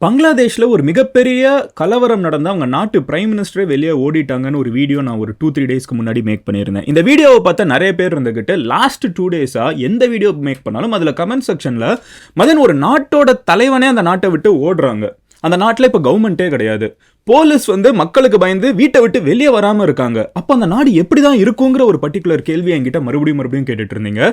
பங்களாதேஷ்ல ஒரு மிகப்பெரிய கலவரம் நடந்தா அவங்க நாட்டு பிரைம் மினிஸ்டரே வெளியே ஓடிட்டாங்கன்னு ஒரு வீடியோ நான் ஒரு 2-3 டேஸ்க்கு முன்னாடி மேக் பண்ணியிருந்தேன். இந்த வீடியோவை பார்த்தா நிறைய பேர் இருந்துகிட்டு லாஸ்ட் 2 டேஸா எந்த வீடியோ மேக் பண்ணாலும் அதுல கமெண்ட் செக்ஷன்ல மதன் ஒரு நாட்டோட தலைவனே அந்த நாட்டை விட்டு ஓடுறாங்க. அந்த நாட்டில் இப்போ கவர்மெண்ட்டே கிடையாது. போலீஸ் மக்களுக்கு பயந்து வீட்டை விட்டு வெளியே வராமல் இருக்காங்க. அப்போ அந்த நாடு எப்படி தான் இருக்குங்கிற ஒரு பர்டிகுலர் கேள்வி என்கிட்ட மறுபடியும் கேட்டுட்டு இருந்தீங்க.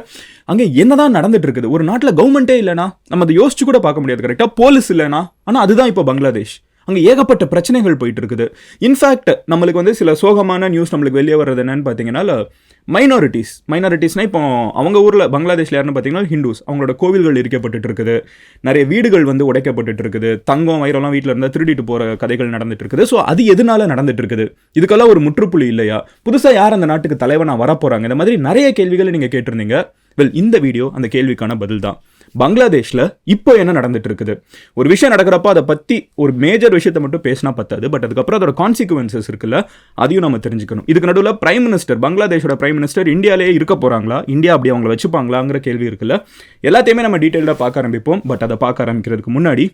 அங்கே என்னதான் நடந்துட்டு இருக்குது? ஒரு நாட்டில் கவர்மெண்ட்டே இல்லைனா நம்ம அதை யோசிச்சு கூட பார்க்க முடியாது. கரெக்டாக போலீஸ் இல்லைனா, ஆனால் அதுதான் இப்போ பங்களாதேஷ். அங்கே ஏகப்பட்ட பிரச்சனைகள் போயிட்டு இருக்குது. இன்ஃபேக்ட் நம்மளுக்கு சில சோகமான நியூஸ் நம்மளுக்கு வெளியே வர்றது என்னன்னு பார்த்தீங்கன்னா, மைனாரிட்டிஸ்னா இப்போ அவங்க ஊரில் பங்களாதேஷில் யாருன்னு பார்த்தீங்கன்னா ஹிந்துஸ், அவங்களோட கோவில்கள் எரிக்கப்பட்டு இருக்குது, நிறைய வீடுகள் உடைக்கப்பட்டு இருக்குது, தங்கம் வைரம்லாம் வீட்டில் இருந்தால் திருடிட்டு போகிற கதைகள் நடந்துட்டு இருக்குது. ஸோ அது எதனால நடந்துட்டு இருக்குது? இதுக்கெல்லாம் ஒரு முற்றுப்புள்ளி இல்லையா? புதுசாக யார் அந்த நாட்டுக்கு தலைவனாக வரப்போகிறாங்க? இந்த மாதிரி நிறைய கேள்விகளை நீங்கள் கேட்டிருந்தீங்க. இந்த வீடியோ அந்த கேள்விக்கான பதில் தான். பங்களாதேஷ்ல இப்போ என்ன நடந்துட்டு இருக்குது? ஒரு விஷயம் நடக்கிறப்ப அதை பத்தி ஒரு மேஜர் விஷயத்தை மட்டும் பேசினா பத்தாது, பட் அதுக்கப்புறம் அதோட கான்சிக்வன்சஸ் இருக்குல்ல, அதையும் நம்ம தெரிஞ்சுக்கணும். இதுக்கு நடுவில் பிரைம் மினிஸ்டர், பங்களாதேஷோட பிரைம் மினிஸ்டர் இந்தியாவிலேயே இருக்க போறாங்களா, இந்தியா அப்படி அவங்களை வச்சுப்பாங்களாங்கிற கேள்வி இருக்குல்ல, எல்லாத்தையுமே நம்ம டீட்டெயிலாக பார்க்க ஆரம்பிப்போம். பட் அதை பார்க்க ஆரம்பிக்கிறதுக்கு முன்னாடி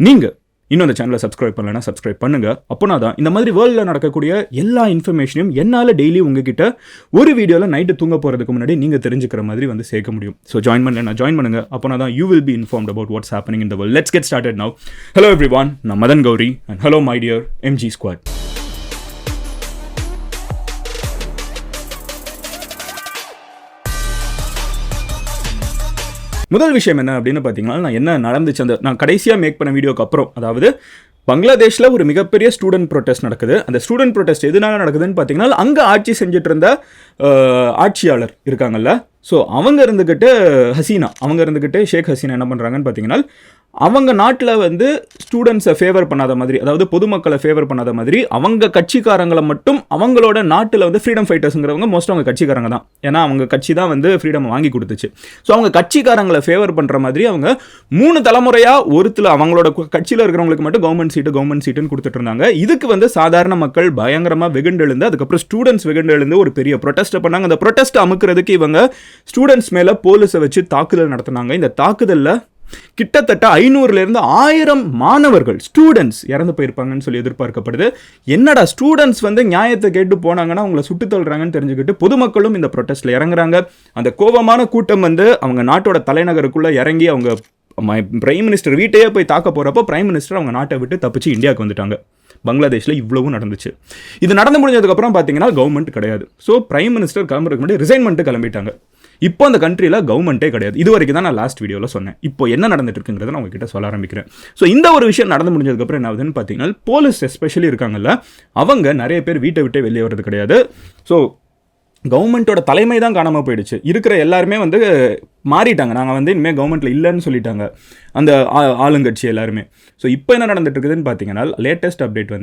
நீங்க இன்னும் அந்த சேனலை சப்ஸ்கிரைப் பண்ணலன்னா சப்ஸ்கிரைப் பண்ணுங்க. அப்போனா தான் இந்த மாதிரி வேர்ல்டில் நடக்கக்கூடிய எல்லா இன்ஃபர்மேஷனையும் என்னால் டெய்லி உங்ககிட்ட ஒரு வீடியோவில் நைட்டு தூங்க போகிறதுக்கு முன்னாடி நீங்கள் தெரிஞ்சுக்கிற மாதிரி சேர்க்க முடியும். ஸோ ஜாயின் பண்ணுங்க. அப்போனா தான் you will be informed about what's happening in the world. Let's get started now. Hello everyone, நான் Madan Gowri and hello my dear MG squad. முதல் விஷயம் என்ன அப்படின்னு பார்த்தீங்கன்னா, நான் என்ன நடந்துச்சு நான் கடைசியாக மேக் பண்ண வீடியோக்கு அப்புறம், அதாவது பங்களாதேஷில் ஒரு மிகப்பெரிய ஸ்டூடெண்ட் ப்ரொட்டஸ்ட் நடக்குது. அந்த ஸ்டூடெண்ட் ப்ரொட்டஸ்ட் எதனால நடக்குதுன்னு பார்த்தீங்கன்னா, அங்கே ஆட்சி செஞ்சுட்டு இருந்த ஆட்சியாளர் இருக்காங்கல்ல, ஸோ அவங்க இருந்துக்கிட்டு ஷேக் ஹசீனா என்ன பண்ணுறாங்கன்னு பார்த்தீங்கன்னா, அவங்க நாட்டில் ஸ்டூடெண்ட்ஸை ஃபேவர் பண்ணாத மாதிரி, அதாவது பொதுமக்களை ஃபேவர் பண்ணாத மாதிரி, அவங்க கட்சிக்காரங்களை மட்டும் அவங்களோட நாட்டில் ஃப்ரீடம் ஃபைட்டர்ஸுங்கிறவங்க மோஸ்ட் அவங்க கட்சிக்காரங்க தான். ஏன்னா அவங்க கட்சி தான் ஃப்ரீடம் வாங்கி கொடுத்துச்சு. ஸோ அவங்க கட்சிக்காரங்களை ஃபேவர் பண்ணுற மாதிரி அவங்க 3 தலைமுறையாக அவங்களோட கட்சியில் இருக்கிறவங்களுக்கு மட்டும் கவர்மெண்ட் சீட்டுன்னு கொடுத்துட்டு இருந்தாங்க. இதுக்கு சாதாரண மக்கள் பயங்கரமாக வெகுண்டு எழுந்து, அதுக்கப்புறம் ஸ்டூடெண்ட்ஸ் வெகுண்டு எழுந்து ஒரு பெரிய ப்ரொட்டஸ்ட்டை பண்ணாங்க. அந்த ப்ரொட்டஸ்ட்டை அமுக்கிறதுக்கு இவங்க ஸ்டூடெண்ட்ஸ் மேலே போலீஸை வச்சு தாக்குதல் நடத்தினாங்க. இந்த தாக்குதலில் கிட்டத்தட்ட 500லேருந்து 1000 மாணவர்கள், ஸ்டூடெண்ட்ஸ் இறந்து போயிருப்பாங்கன்னு சொல்லி எதிர்பார்க்கப்படுது. என்னடா ஸ்டூடெண்ட்ஸ் நியாயத்தை கேட்டு போனாங்கன்னா அவங்கள சுட்டு தள்ளுறாங்கன்னு தெரிஞ்சுக்கிட்டு பொதுமக்களும் இந்த ப்ரொட்டஸ்ட்ல இறங்குறாங்க. அந்த கோபமான கூட்டம் அவங்க நாட்டோட தலைநகருக்குள்ள இறங்கி அவங்க பிரைம் மினிஸ்டர் வீட்டையே போய் தாக்க போறப்போ பிரைம் மினிஸ்டர் அவங்க நாட்டை விட்டு தப்பிச்சு இந்தியாவுக்கு வந்துட்டாங்க. பங்களாதேஷில் இவ்வளவும் நடந்துச்சு. இது நடந்து முடிஞ்சதுக்கப்புறம் பார்த்தீங்கன்னா கவர்மெண்ட் கிடையாது. ஸோ பிரைம் மினிஸ்டர் கிளம்புறதுக்கு முன்னாடி ரிசைன்மெண்ட்டு கிளம்பிட்டாங்க. இப்போ அந்த கண்ட்ரியில் கவர்மெண்ட்டே கிடையாது. இது வரைக்கும் தான் நான் லாஸ்ட் வீடியோவில் சொன்னேன். இப்போ என்ன நடந்துட்டு இருக்குங்கிறத நான் உங்ககிட்ட சொல்ல ஆரம்பிக்கிறேன். ஸோ இந்த ஒரு விஷயம் நடந்து முடிஞ்சதுக்கப்புறம் என்ன ஆகுதுன்னு பார்த்தீங்கன்னா, போலீஸ் எஸ்பெஷலி இருக்காங்கல்ல, அவங்க நிறைய பேர் வீட்டை விட்டே வெளியே வர்றது கிடையாது. ஸோ கவர்மெண்ட்டோட தலைமை தான் காணாமல் போயிடுச்சு. இருக்கிற எல்லாருமே மாறிட்டாங்க. நாங்கள் இனிமேல் கவர்மெண்ட்டில் இல்லைன்னு சொல்லிட்டாங்க அந்த ஆளுங்கட்சி எல்லாருமே. ஸோ இப்போ என்ன நடந்துட்டு இருக்குதுன்னு பார்த்தீங்கன்னா, லேட்டஸ்ட் அப்டேட்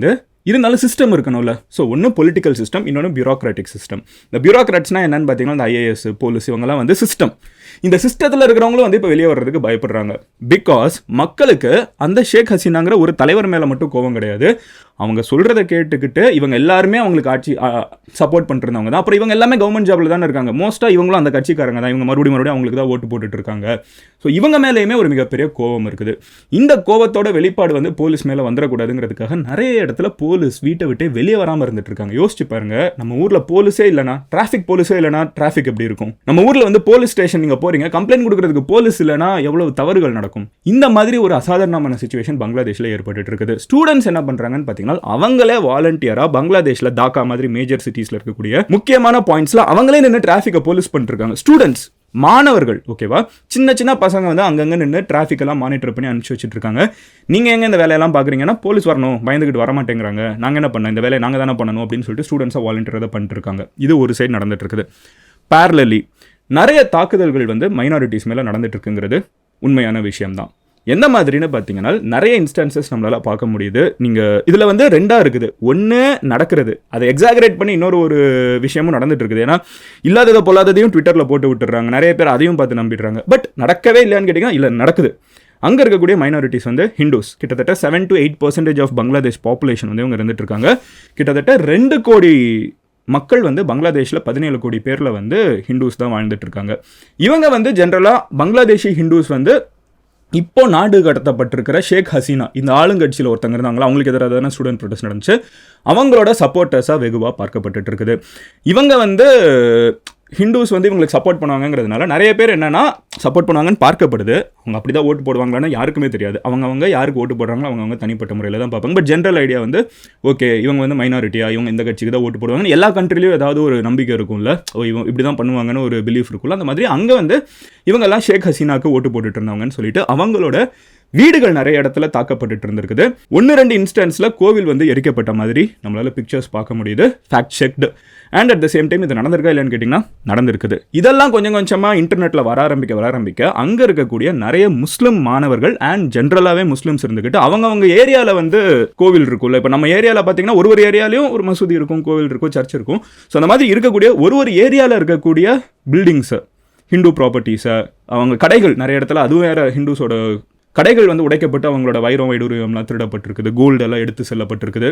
இருந்தாலும் சிஸ்டம் இருக்கணும்ல. ஸோ ஒன்று பொலிட்டிக்கல் சிஸ்டம், இன்னொன்று பியூரோக்ராட்டிக் சிஸ்டம். இந்த பியூரோக்ராட்ஸ்னால் என்னன்னு பார்த்தீங்கன்னா, இந்த ஐஏஎஸ், போலீஸ், இவங்கெல்லாம் சிஸ்டம். இந்த சிஸ்டத்தில் இருக்கிறவங்களும் இப்போ வெளியே வர்றதுக்கு பயப்படுறாங்க. பிகாஸ் மக்களுக்கு அந்த ஷேக் ஹசீனாங்கிற ஒரு தலைவர் மேலே மட்டும் கோபம் கிடையாது. அவங்க சொல்கிறத கேட்டுக்கிட்டு இவங்க எல்லாருமே அவங்களுக்கு ஆட்சி சப்போர்ட் பண்ணிருந்தவங்க தான். அப்புறம் இவங்க எல்லாமே கவர்மெண்ட் ஜாபில் தானே இருக்காங்க. மோஸ்ட்டாக இவங்களும் அந்த கட்சிக்காரங்க தான். இவங்க மறுபடியும் அவங்களுக்கு தான் ஓட்டு போட்டுட்டு இருக்காங்க. ஸோ இவங்க மேலேயுமே ஒரு மிகப்பெரிய கோபம் இருக்குது. இந்த கோபத்தோட வெளிப்பாடு போலீஸ் மேலே வந்துடக்கூடாதுங்கிறதுக்காக நிறைய இடத்துல போலீஸ் வீட்டை விட்டு வெளியே வராமல் இருந்துட்டு இருக்காங்க. யோசிச்சு பாருங்க, நம்ம ஊரில் போலீஸே இல்லைனா, போலீஸே இல்லைனா டிராஃபிக் எப்படி இருக்கும்? நம்ம ஊரில் போலீஸ் ஸ்டேஷன் நீங்கள் போறீங்க, கம்ப்ளைண்ட் கொடுக்கறதுக்கு போலீஸ் இல்லைனா எவ்வளவு தவறுகள் நடக்கும்? இந்த மாதிரி ஒரு அசாதாரணமான சிச்சுவேஷன் பங்களாதேஷில் ஏற்பட்டு இருக்குது. ஸ்டூடெண்ட்ஸ் என்ன பண்றாங்கன்னு பார்த்தீங்கன்னா, அவங்களே வாலண்டியரா பங்களாதேஷ்ல தாக்கா மாதிரி மேஜர் சிட்டிஸ்ல இருக்கக்கூடிய முக்கியமான பாயிண்ட்ஸ்ல அவங்களே நின்று டிராஃபிக்கை போலீஸ் பண்ணிட்டு இருக்காங்க. ஸ்டூடெண்ட்ஸ், மாணவர்கள், ஓகேவா, சின்ன பசங்க அங்கங்க நின்று டிராஃபிக் எல்லாம் மானிட்டர் பண்ணி அனுப்பிச்சு வச்சுட்டு இருக்காங்க. நீங்க எங்க இந்த வேலையெல்லாம் பாக்குறீங்கன்னா, போலீஸ் வரணும், பயந்துகிட்டு வர மாட்டேங்கிறாங்க, நாங்க என்ன பண்ண, இந்த வேலையை நாங்க தானே பண்ணணும் அப்படின்னு சொல்லிட்டு ஸ்டூடெண்ட்ஸை வாலண்டியரா பண்ணிட்டு இருக்காங்க. இது ஒரு சைடு நடந்துட்டு இருக்குது. பேரலலி நிறைய தாக்குதல்கள் மைனாரிட்டிஸ் மேல நடந்துட்டு இருக்குங்கிறது உண்மையான விஷயம் தான். எந்த மாதிரின்னு பார்த்தீங்கன்னா, நிறைய இன்ஸ்டன்சஸ் நம்மளால் பார்க்க முடியுது. நீங்கள் இதில் 2 இருக்குது. ஒன்று நடக்கிறது, அதை எக்ஸாகரேட் பண்ணி இன்னொரு ஒரு விஷயமும் நடந்துட்டு இருக்குது. ஏன்னா இல்லாததை பொல்லாததையும் ட்விட்டரில் போட்டு விட்டுறாங்க. நிறைய பேர் அதையும் பார்த்து நம்பிடுறாங்க. பட் நடக்கவே இல்லைன்னு கேட்டிங்கன்னா, இல்லை நடக்குது. அங்கே இருக்கக்கூடிய மைனாரிட்டிஸ் ஹிந்துஸ், கிட்டத்தட்ட 7 to 8% ஆஃப் பங்களாதேஷ் பாப்புலேஷன் இவங்க இருந்துட்டு இருக்காங்க. கிட்டத்தட்ட 2 கோடி மக்கள் பங்களாதேஷில் 17 கோடி பேரில் ஹிந்துஸ் தான் வாழ்ந்துட்டு இருக்காங்க. இவங்க ஜென்ரலாக பங்களாதேஷி ஹிந்துஸ் இப்போ நாடு கடத்தப்பட்டிருக்கிற ஷேக் ஹசீனா, இந்த ஆளுங்கட்சியில் ஒருத்தங்க இருந்தாங்களா, அவங்களுக்கு எதிராக தானே ஸ்டூடெண்ட் ப்ரொடெஸ்ட் நடந்துச்சு. அவங்களோட சப்போர்ட்டர்ஸாக வெகுவாக பார்க்கப்பட்டு இருக்குது. இவங்க வந்து ஹிந்துஸ் வந்து இவங்களுக்கு சப்போர்ட் பண்ணுவாங்கங்கிறதுனால நிறைய பேர் என்னன்னா சப்போர்ட் பண்ணுவாங்கன்னு பார்க்கப்படுது. அவங்க அப்படி தான் ஓட்டு போடுவாங்களான்னு யாருக்குமே தெரியாது. அவங்க யாருக்கு ஓட்டு போடுறாங்களோ அவங்க தனிப்பட்ட முறையில் தான் பார்ப்பாங்க. பட் ஜென்ரல் ஐடியா வந்து ஓகே, இவங்க வந்து மைனாரிட்டியா, இவங்க இந்த கட்சிக்கு தான் ஓட்டு போடுவாங்கன்னு எல்லா கண்ட்ரிலையும் ஏதாவது ஒரு நம்பிக்கை இருக்கும்ல, இவங்க இப்படி தான் பண்ணுவாங்கன்னு ஒரு பிலீஃப் இருக்கும்ல. அந்த மாதிரி அங்கே வந்து இவங்கெல்லாம் ஷேக் ஹசீனாவுக்கு ஓட்டு போட்டுட்டு இருந்தாங்கன்னு சொல்லிட்டு அவங்களோட வீடுகள் நிறைய இடத்துல தாக்கப்பட்டு இருந்திருக்குது. 1-2 இன்ஸ்டன்ஸில் கோவில் வந்து எரிக்கப்பட்ட மாதிரி நம்மளால் பிக்சர்ஸ் பார்க்க முடியுது. Fact checked. And at the same time இது நடந்திருக்கா இல்லைன்னு கேட்டிங்கன்னா நடந்திருக்குது. இதெல்லாம் கொஞ்சம் கொஞ்சமாக இன்டர்நெட்டில் வர ஆரம்பிக்க அங்கே இருக்கக்கூடிய நிறைய முஸ்லீம் மாணவர்கள் அண்ட் ஜென்ரலாகவே முஸ்லீம்ஸ் இருந்துக்கிட்டு அவங்க ஏரியாவில் வந்து கோவில் இருக்கும்ல. இப்போ நம்ம ஏரியாவில் பார்த்தீங்கன்னா ஒரு ஏரியாலையும் ஒரு மசூதி இருக்கும், கோவில் இருக்கும், சர்ச் இருக்கும். ஸோ அந்த மாதிரி இருக்கக்கூடிய ஒரு ஏரியாவில் இருக்கக்கூடிய பில்டிங்ஸை, ஹிந்து ப்ராப்பர்ட்டிஸை, அவங்க கடைகள் நிறைய இடத்துல, அதுவும் வேறு ஹிந்துஸோட கடைகள் வந்து உடைக்கப்பட்டு அவங்களோட வைரம்லாம் திருடப்பட்டிருக்குது, கோல்டு எல்லாம் எடுத்து செல்லப்பட்டிருக்குது.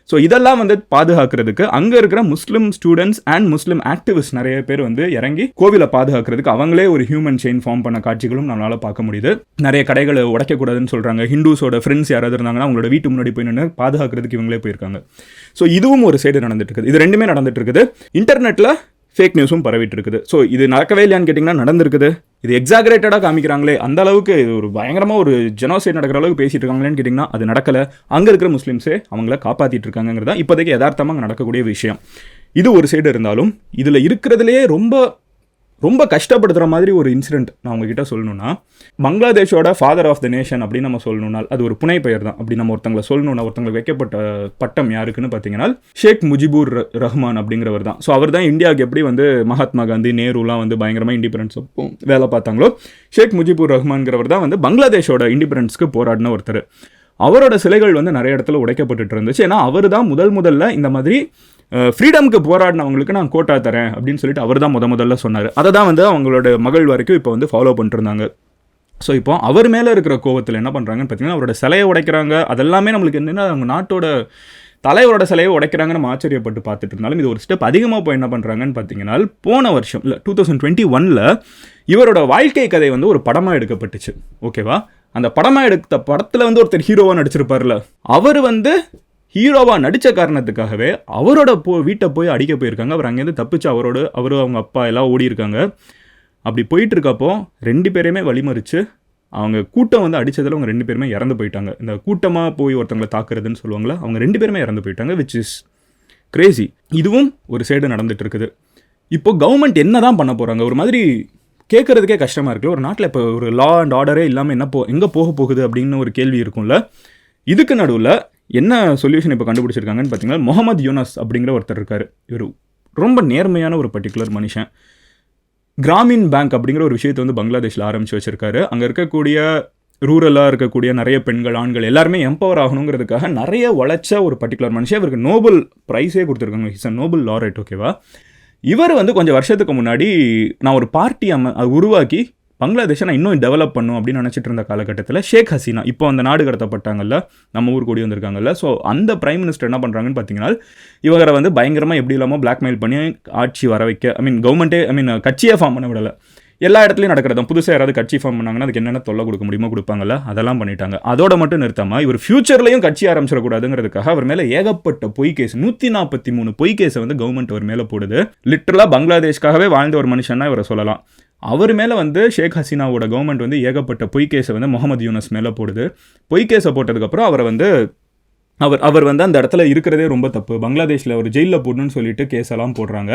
ஸோ இதெல்லாம் வந்து பாதுகாக்கிறதுக்கு அங்கே இருக்கிற முஸ்லீம் ஸ்டூடெண்ட்ஸ் அண்ட் முஸ்லீம் ஆக்டிவிஸ்ட் நிறைய பேர் வந்து இறங்கி கோவிலை பாதுகாக்கிறதுக்கு அவங்களே ஒரு ஹியூமன் செயின் ஃபார்ம் பண்ண காட்சிகளும் நம்மளால் பார்க்க முடியுது. நிறைய கடைகளை உடைக்கக்கூடாதுன்னு சொல்கிறாங்க. ஹிந்துஸோட ஃப்ரெண்ட்ஸ் யாராவது இருந்தாங்கன்னா அவங்களோட வீட்டு முன்னாடி போய் நின்று பாதுகாக்கிறதுக்கு இவங்களே போயிருக்காங்க. ஸோ இதுவும் ஒரு சைடு நடந்துட்டு இருக்குது. இது ரெண்டுமே நடந்துட்டு இருக்குது. இன்டர்நெட்டில் ஃபேக் நியூஸும் பரவிட்டு இருக்குது. ஸோ இது நடக்கவே இல்லையான்னு கேட்டிங்கன்னா நடந்திருக்குது. இது எக்ஸாகரேட்டடாக காமிக்கிறாங்களே, அந்த அளவுக்கு இது ஒரு பயங்கரமாக ஒரு ஜெனோசைட் நடக்கிற அளவுக்கு பேசிட்டு இருக்காங்களேன்னு கேட்டிங்கன்னா அது நடக்கலை. அங்கே இருக்கிற முஸ்லீம்ஸே அவங்கள காப்பாற்றிட்டு இருக்காங்கிறதா இப்போதைக்கு யதார்த்தமாக அங்கே நடக்கக்கூடிய விஷயம். இது ஒரு சைடு இருந்தாலும் இதில் இருக்கிறதுலையே ரொம்ப கஷ்டப்படுத்துகிற மாதிரி ஒரு இன்சிடென்ட் நான் உங்ககிட்ட சொல்லணும்னா, பங்களாதேஷோட ஃபாதர் ஆஃப் த நேஷன் அப்படின்னு நம்ம சொல்லணும்னா அது ஒரு புனை பெயர் தான். அப்படி நம்ம ஒருத்தங்களை சொல்லணும்னா, ஒருத்தங்களுக்கு வைக்கப்பட்ட பட்டம் யாருக்குன்னு பார்த்தீங்கன்னா ஷேக் முஜிபுர் ரஹ்மான் அப்படிங்கிறவர் தான். ஸோ அவர் தான் இந்தியாவுக்கு எப்படி வந்து மகாத்மா காந்தி, நேருலாம் வந்து பயங்கரமாக இண்டிபெண்டன்ஸ் வேலை பார்த்தாங்களோ, ஷேக் முஜிபுர் ரஹ்மான்கிறவர் தான் வந்து பங்களாதேஷோட இண்டிபெண்டன்ஸ்க்கு போராடின ஒருத்தர். அவரோட சிலைகள் வந்து நிறைய இடத்துல உடைக்கப்பட்டு இருந்துச்சு. ஏன்னா அவர் தான் முதல்ல இந்த மாதிரி ஃப்ரீடம்க்கு போராடினவங்களுக்கு நான் கோட்டா தரேன் அப்படின்னு சொல்லிட்டு அவர் தான் முதல்ல சொன்னார். அதை தான் வந்து அவங்களோட மகள் வரைக்கும் இப்போ வந்து ஃபாலோ பண்ணிருந்தாங்க. ஸோ இப்போ அவர் மேலே இருக்கிற கோவத்தில் என்ன பண்ணுறாங்கன்னு பார்த்தீங்கன்னா அவரோட சிலையை உடைக்கிறாங்க. அதெல்லாமே நம்மளுக்கு என்னென்னா அவங்க நாட்டோட தலைவரோட சிலையை உடைக்கிறாங்கன்னு நம்ம ஆச்சரியப்பட்டு பார்த்துட்டு இருந்தாலும் இது ஒரு ஸ்டெப் அதிகமாக போய் என்ன பண்ணுறாங்கன்னு பார்த்தீங்கன்னா போன வருஷம் இல்லை 2021 இவரோட வாழ்க்கை கதை வந்து ஒரு படமாக எடுக்கப்பட்டுச்சு. ஓகேவா? அந்த படமாக எடுத்த படத்தில் வந்து ஒருத்தர் ஹீரோவாக நடிச்சிருப்பார்ல, அவர் வந்து ஹீரோவாக நடித்த காரணத்துக்காகவே அவரோட வீட்டை போய் அடிக்க போயிருக்காங்க. அவர் அங்கேருந்து தப்பிச்சு அவரும் அவங்க அப்பா எல்லாம் ஓடி இருக்காங்க. அப்படி போயிட்டு இருக்கப்போ 2 பேரையுமே வழிமறிச்சு அவங்க கூட்டம் வந்து அடித்ததில் அவங்க 2 பேருமே இறந்து போயிட்டாங்க. இந்த கூட்டமாக போய் ஒருத்தவங்களை தாக்குறதுன்னு சொல்லுவாங்களா, அவங்க 2 பேருமே இறந்து போயிட்டாங்க. Which is Crazy. இதுவும் ஒரு சைடு நடந்துட்டு இருக்குது. இப்போ கவர்மெண்ட் என்ன தான் பண்ண போகிறாங்க? ஒரு மாதிரி கேட்குறதுக்கே கஷ்டமாக இருக்குல்ல. ஒரு நாட்டில் இப்போ ஒரு லா அண்ட் ஆர்டரே இல்லாமல் எங்கே போக போகுது அப்படின்னு ஒரு கேள்வி இருக்கும்ல. இதுக்கு நடுவில் என்ன சொல்யூஷன் இப்போ கண்டுபிடிச்சிருக்காங்கன்னு பார்த்தீங்கன்னா முகமது யூனஸ் அப்படிங்கிற ஒருத்தர் இருக்கார். இவர் ரொம்ப நேர்மையான ஒரு பர்டிகுலர் மனுஷன். கிராமின் பேங்க் அப்படிங்கிற ஒரு விஷயத்தை வந்து பங்களாதேஷில் ஆரம்பித்து வச்சுருக்காரு. அங்கே இருக்கக்கூடிய ரூரலாக இருக்கக்கூடிய நிறைய பெண்கள், ஆண்கள் எல்லாருமே எம்பவர் ஆகணுங்கிறதுக்காக நிறைய உழைச்ச ஒரு பர்டிகுலர் மனுஷன். இவருக்கு நோபல் ப்ரைஸே கொடுத்துருக்காங்க. It's a Nobel laureate. ஓகேவா? இவர் வந்து கொஞ்சம் வருஷத்துக்கு முன்னாடி நான் ஒரு பார்ட்டி உருவாக்கி பங்களாதேஷை நான் இன்னும் டெவலப் பண்ணும் அப்படின்னு நினச்சிட்டு இருந்த காலகட்டத்தில் ஷேக் ஹசீனா இப்போ அந்த நாடு கடத்தப்பட்டாங்கல்ல, நம்ம ஊர் கூடி வந்திருக்காங்கல்ல. ஸோ அந்த பிரைம் மினிஸ்டர் என்ன பண்ணுறாங்கன்னு பார்த்தீங்கன்னா இவரை வந்து பயங்கரமாக எப்படி இல்லாமல் பிளாக்மெயில் பண்ணி ஆட்சி வர வைக்க, கவர்மெண்ட்டே கட்சியை ஃபார்ம் பண்ண விடலை. எல்லா இடத்துலையும் நடக்கிறதும். புதுசாக யாராவது கட்சி ஃபார்ம் பண்ணாங்கன்னா அதுக்கு என்னென்ன தொல்லை கொடுக்க முடியுமோ கொடுப்பாங்கல்ல, அதெல்லாம் பண்ணிட்டாங்க. அதோட மட்டும் நிறுத்தாமல் இவர் ஃபியூச்சர்லையும் கட்சி ஆரம்பிச்சிடக்கூடாதுங்கிறதுக்காக அவர் மேலே ஏகப்பட்ட பொய் கேஸ், 143 பொய் கேஸை வந்து கவர்மெண்ட் அவர் மேலே போடுது. லிட்டரலாக பங்களாதேஷ்காகவே வாழ்ந்த ஒரு மனுஷன்னா இவரை சொல்லலாம். அவர் மேலே வந்து ஷேக் ஹசீனாவோட கவர்மெண்ட் வந்து ஏகப்பட்ட பொய் கேஸை வந்து முகமது யூனஸ் மேலே போடுது. பொய் கேஸை போட்டதுக்கப்புறம் அவரை வந்து அவர் வந்து அந்த இடத்துல இருக்கிறதே ரொம்ப தப்பு, பங்களாதேஷில் ஒரு ஜெயிலில் போடணும்னு சொல்லிட்டு கேஸெல்லாம் போடுறாங்க.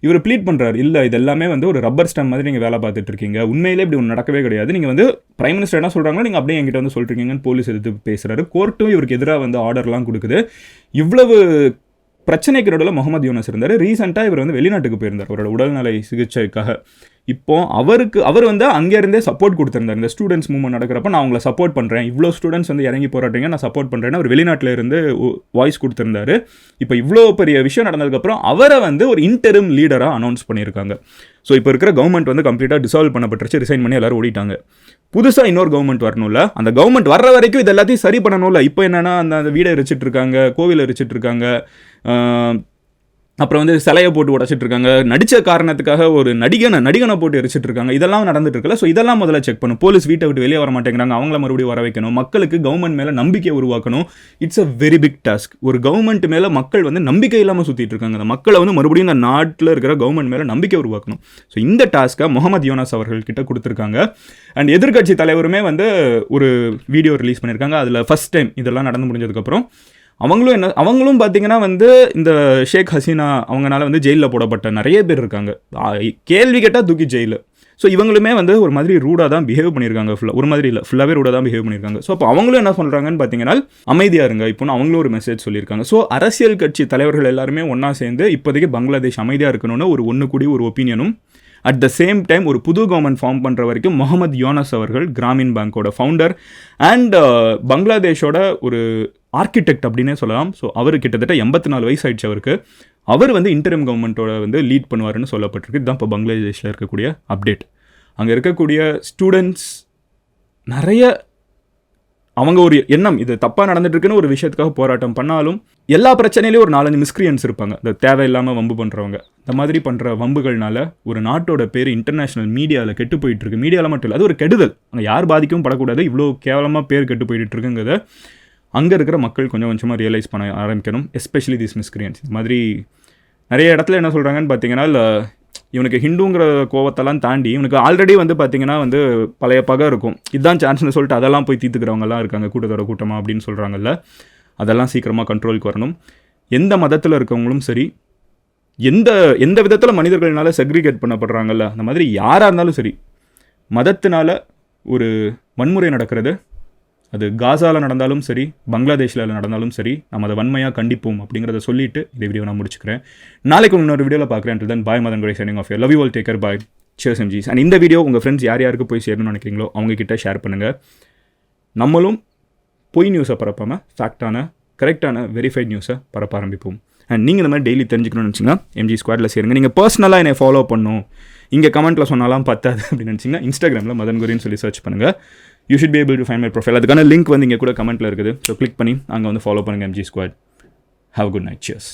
இவர் ப்ளீட் பண்ணுறாரு, இல்லை இது எல்லாமே வந்து ஒரு ரப்பர் ஸ்டாம்ப் மாதிரி நீங்கள் வேலை பார்த்துட்டு இருக்கீங்க, உண்மையிலே இப்படி ஒன்று நடக்கவே கிடையாது, நீங்கள் வந்து பிரைம் மினிஸ்டர் என்ன சொல்கிறாங்களோ நீங்கள் அப்படியே என்கிட்ட வந்து சொல்லிருக்கீங்கன்னு போலீஸ் எடுத்து பேசுகிறாரு. கோர்ட்டும் இவருக்கு எதிராக வந்து ஆர்டர்லாம் கொடுக்குது. இவ்வளவு பிரச்சனைக்கு நடுவில் முகமது யூனஸ் இருந்தார். ரீசெண்டாக இவர் வந்து வெளிநாட்டுக்கு போயிருந்தார் அவரோட உடல்நலை சிகிச்சைக்காக. இப்போ அவர் வந்து அங்கேருந்தே சப்போர்ட் கொடுத்துருந்தார். இந்த ஸ்டூடெண்ட்ஸ் மூவ்மெண்ட் நடக்கிறப்ப நான் அவங்கள சப்போர்ட் பண்ணுறேன், இவ்வளோ ஸ்டூடெண்ட்ஸ் வந்து இறங்கி போராட்டீங்க, நான் சப்போர்ட் பண்ணுறேன்னு அவர் வெளிநாட்டில் இருந்து வாய்ஸ் கொடுத்துருந்தாரு. இப்போ இவ்வளோ பெரிய விஷயம் நடந்ததுக்கப்புறம் அவரை வந்து ஒரு இன்டெரிம் லீடராக அனௌன்ஸ் பண்ணியிருக்காங்க. ஸோ இப்போ இருக்கிற கவர்மெண்ட் வந்து கம்ப்ளீட்டாக டிசால்வ் பண்ணப்பட்டுருச்சு, ரிசைன் பண்ணி எல்லாரும் ஓடிட்டாங்க. புதுசாக இன்னொரு கவர்மெண்ட் வரணும்ல, அந்த கவர்மெண்ட் வர்ற வரைக்கும் இது எல்லாத்தையும் சரி பண்ணணும்ல. இப்போ என்னென்னா அந்த வீடை எரிச்சிட்டு இருக்காங்க, கோவிலை எரிச்சிட்டு இருக்காங்க, அப்புறம் வந்து சிலையை போட்டு உடச்சிட்டு இருக்காங்க, நடித்த காரணத்துக்காக ஒரு நடிகனை போட்டு எரிச்சிட்டு இருக்காங்க, இதெல்லாம் நடந்துட்டு இருக்குல்ல. ஸோ இதெல்லாம் முதல்ல செக் பண்ணும். போலீஸ் வீட்டை விட்டு வெளியே வர மாட்டேங்கிறாங்க, அவங்கள மறுபடியும் வர வைக்கணும், மக்களுக்கு கவர்மெண்ட் மேலே நம்பிக்கை உருவாக்கணும். It's a very big task. ஒரு கவர்மெண்ட் மேலே மக்கள் வந்து நம்பிக்கை இல்லாமல் சுற்றிட்டு இருக்காங்க, அந்த மக்களை வந்து மறுபடியும் இந்த நாட்டில் இருக்கிற கவர்மெண்ட் மேலே நம்பிக்கை உருவாக்கணும். ஸோ இந்த டாஸ்க்கை முகமது யோனாஸ் அவர்கள்கிட்ட கொடுத்துருக்காங்க. அண்ட் எதிர்க்கட்சி தலைவருமே வந்து ஒரு வீடியோ ரிலீஸ் பண்ணியிருக்காங்க. அதில் ஃபர்ஸ்ட் டைம் இதெல்லாம் நடந்து முடிஞ்சதுக்கப்புறம் அவங்களும் பார்த்தீங்கன்னா வந்து இந்த ஷேக் ஹசீனா அவங்கனால வந்து ஜெயிலில் போடப்பட்ட நிறைய பேர் இருக்காங்க, கேள்வி கேட்டால் தூக்கி ஜெயிலில். ஸோ இவங்களுமே வந்து ஒரு மாதிரி ரூடாக தான் பிஹேவ் பண்ணியிருக்காங்க, ஒரு மாதிரி இல்லை, ஃபுல்லாகவே ரூடாக தான் பிஹேவ் பண்ணியிருக்காங்க. ஸோ அப்போ அவங்களும் என்ன சொல்கிறாங்கன்னு பார்த்தீங்கன்னா அமைதியாக இருங்க இப்போ அவங்களும் ஒரு மெசேஜ் சொல்லியிருக்காங்க. ஸோ அரசியல் கட்சி தலைவர்கள் எல்லாருமே ஒன்றா சேர்ந்து இப்போதைக்கு பங்களாதேஷ் அமைதியாக இருக்கணும்னு ஒன்று கூடி ஒரு ஒப்பீனியனும், அட் த சேம் டைம் ஒரு புது கவர்மெண்ட் ஃபார்ம் பண்ணுற வரைக்கும் முகமது யோனாஸ் அவர்கள் கிராமின் பேங்கோட ஃபவுண்டர் அண்ட் பங்களாதேஷோட ஒரு ஆர்கிடெக்ட் அப்படின்னே சொல்லலாம். ஸோ அவர் கிட்டத்தட்ட 84 வயசு ஆயிடுச்சு அவருக்கு. அவர் வந்து இன்டரிம் கவர்மெண்ட்டோட வந்து லீட் பண்ணுவார்னு சொல்லப்பட்டிருக்கு. இதுதான் இப்போ பங்களாதேஷில் இருக்கக்கூடிய அப்டேட். அங்கே இருக்கக்கூடிய ஸ்டூடெண்ட்ஸ் நிறைய அவங்க ஒரு எண்ணம் இது தப்பாக நடந்துட்டுருக்குன்னு ஒரு விஷயத்துக்காக போராட்டம் பண்ணாலும் எல்லா பிரச்சனையிலையும் ஒரு 4-5 மிஸ்கிரியன்ஸ் இருப்பாங்க, இந்த தேவையில்லாமல் வம்பு பண்ணுறவங்க. இந்த மாதிரி பண்ணுற வம்புகள்னால ஒரு நாட்டோட பேர் இன்டர்நேஷ்னல் மீடியாவில் கெட்டு போயிட்டுருக்கு. மீடியாவில் மட்டும் இல்லை, அது ஒரு கெடுதல். அங்கே யார் பாதிக்கவும் படக்கூடாது. இவ்வளோ கேவலமாக பேர் கெட்டு போயிட்டு இருக்குங்கிறத அங்கே இருக்கிற மக்கள் கொஞ்சம் கொஞ்சமாக ரியலைஸ் பண்ண ஆரம்பிக்கணும். Especially this மிஸ்கிரியன்ஸ். இது மாதிரி நிறைய இடத்துல என்ன சொல்கிறாங்கன்னு பார்த்தீங்கன்னா, இவனுக்கு ஹிந்துங்கிற கோவத்தெல்லாம் தாண்டி இவனுக்கு ஆல்ரெடி வந்து பார்த்தீங்கன்னா வந்து பழைய பகை இருக்கும், இதுதான் சான்ஸ்னு சொல்லிட்டு அதெல்லாம் போய் தீர்த்துக்கிறவங்கலாம் இருக்காங்க, கூட்டமாக அப்படின்னு சொல்கிறாங்கல்ல. அதெல்லாம் சீக்கிரமாக கண்ட்ரோலுக்கு வரணும். எந்த மதத்தில் இருக்கவங்களும் சரி, எந்த விதத்தில் மனிதர்களால் செக்ரிகேட் பண்ணப்படுறாங்கல்ல, அந்த மாதிரி யாராக இருந்தாலும் சரி, மதத்தினால ஒரு வன்முறை நடக்கிறது, அது காசாவில் நடந்தாலும் சரி, பங்களாதேஷில் நடந்தாலும் சரி, நம்ம அதை வன்மையாக கண்டிப்போம் அப்படிங்கிறத சொல்லிட்டு இந்த வீடியோ நான் முடிச்சுக்கிறேன். நாளைக்கு இன்னொரு வீடியோவில் பார்க்குறேன். தென் bye Madan Gowri signing off you. Love you all, take care, bye, cheers MGs. And இந்த வீடியோ உங்கள் ஃப்ரெண்ட்ஸ் யாருக்கு போய் சேரணும்னு நினைக்கிறீங்களோ அவங்ககிட்ட ஷேர் பண்ணுங்கள். நம்மளும் பொய் நியூஸை பரப்பாமல் ஃபேக்டான கரெக்டான வெரிஃபைட் நியூஸை பரப்ப ஆரம்பிப்போம். அண்ட் நீங்கள் இந்த மாதிரி டெய்லி தெரிஞ்சுக்கணும்னு நினச்சிங்கன்னா எம்ஜி ஸ்குவாடில் சேருங்க. நீங்கள் பர்சனலாக என்னை ஃபாலோ பண்ணணும், இங்கே கமெண்ட்டில் சொன்னாலாம் பத்தாது அப்படின்னு நினச்சிங்கன்னா இன்ஸ்டாகிராமில் மதன் குரின்னு சொல்லி சர்ச் பண்ணுங்கள். You should be able to find my profile. அதுக்கான லிங்க் வந்து இங்கே கூட கமெண்ட்டில் இருக்குது. ஸோ கிளிக் பண்ணி அங்கே வந்து ஃபாலோ பண்ணுங்கள் MG squad. Have a good night. Cheers.